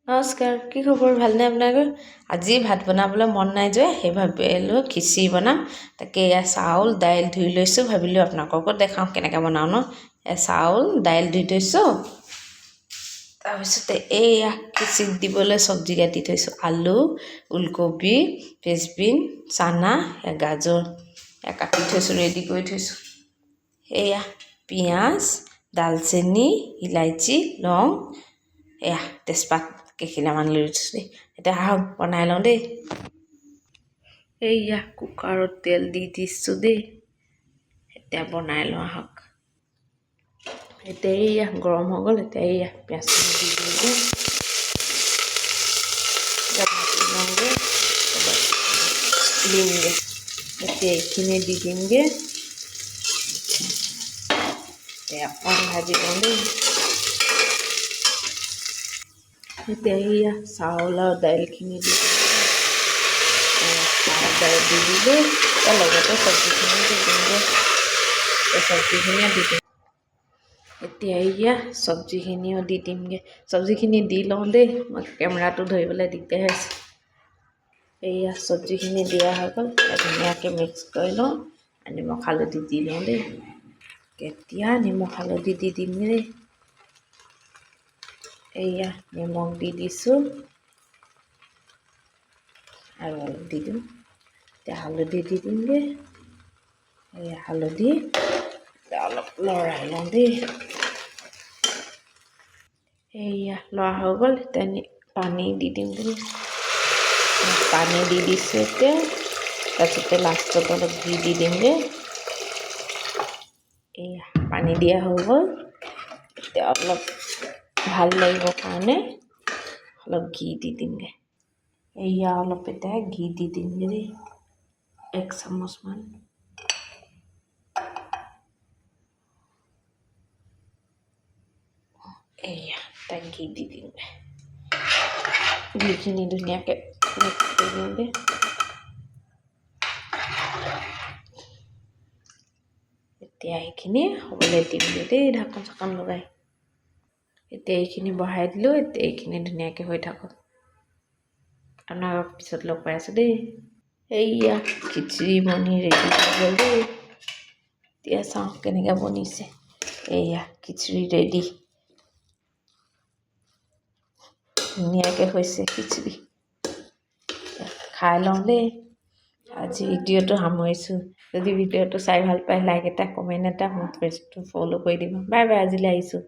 নমস্কাৰ, কি খবৰ? ভালনে আপোনালোকৰ? আজি ভাত বনাবলৈ মন নাই যে সেই ভাবিলোঁ খিচিৰি বনাম। তাকে এয়া চাউল দাইল ধুই লৈছোঁ, ভাবিলোঁ আপোনালোককো দেখাওঁ কেনেকৈ বনাওঁ ন। চাউল দাইল ধুই থৈছোঁ, তাৰপিছতে এইয়া খিচিৰিত দিবলৈ চব্জি কাটি থৈছোঁ। আলু, ওলকবি, ফ্ৰেঞ্চবিন, চানা, গাজৰ কাটি থৈছোঁ, ৰেডি কৰি থৈছোঁ। এয়া পিঁয়াজ, দালচেনি, ইলাইচি, লং, এয়া তেজপাত কেইখিলামান লৈ থৈছোঁ দেই। এতিয়া আহক বনাই লওঁ দেই। এইয়া কুকাৰত তেল দি দিছোঁ দেই। এতিয়া বনাই লওঁ আহক। এতিয়া এইয়া গৰম হৈ গ'ল। এতিয়া এইয়া পিঁয়াজখিনি দি দিম দেই। দিমগৈ এতিয়া এইখিনি দি দিমগৈ। এতিয়া অকণ ভাজি লওঁ দেই। এতিয়া এইয়া চাউল আৰু দাইলখিনি দি দিলোঁ। দাইল দি দিলোঁ, তাৰ লগতে চব্জিখিনি দি দিমগৈ। চব্জিখিনিও দি দিম। এতিয়া এইয়া চব্জিখিনিও দি দিমগৈ। চব্জিখিনি দি লওঁ দেই, মই কেমেৰাটো ধৰিবলৈ দিগদাৰ হৈছে। এইয়া চব্জিখিনি দিয়া হৈ গ'ল। ধুনীয়াকৈ মিক্স কৰি লওঁ। নিমখ হালধি দি লওঁ দেই। এতিয়া নিমখ হালধি দি দিম দেই। এইয়া নিমখ দি দিছোঁ আৰু অলপ দি দিম। এতিয়া হালধি দি দিমগৈ। এইয়া হালধি এতিয়া অলপ লৰাই লওঁ দেই। এইয়া লৰা হৈ গ'ল। এতিয়া পানী দি দিম দেই। পানী দি দিছোঁ এতিয়া। তাৰপিছতে লাষ্টত অলপ ঘি দি দিমগৈ। এইয়া পানী দিয়া হৈ গ'ল। এতিয়া অলপ ভাল লাগিবৰ কাৰণে অলপ ঘি দি দিমগৈ। এইয়া অলপ এতিয়া ঘি দি দিমগৈ দেই, 1 চামুচমান। এইয়া তাক ঘি দি দিমগৈ। ঘিখিনি ধুনীয়াকৈ মিক্স কৰি দিমগৈ। এতিয়া এইখিনি হ'বলৈ দিমগৈ দেই, ঢাকোন চাকোন লগাই। এতিয়া এইখিনি বহাই দিলোঁ। এতিয়া এইখিনি ধুনীয়াকৈ হৈ থাকক। আপোনালোকক পিছত লগ পাই আছোঁ দেই। এইয়া খিচিৰি বনি ৰেডি হৈ গ'ল দেই। এতিয়া চাওঁ কেনেকৈ বনিছে। এইয়া খিচিৰি ৰেডি। ধুনীয়াকৈ হৈছে খিচিৰি। খাই লওঁ দেই। আজি ভিডিঅ'টো সামৰিছোঁ। যদি ভিডিঅ'টো চাই ভাল পায়, লাইক এটা, কমেণ্ট এটা, মোৰ পেজটো ফ'ল' কৰি দিব। বাই বাই, আজিলৈ আহিছোঁ।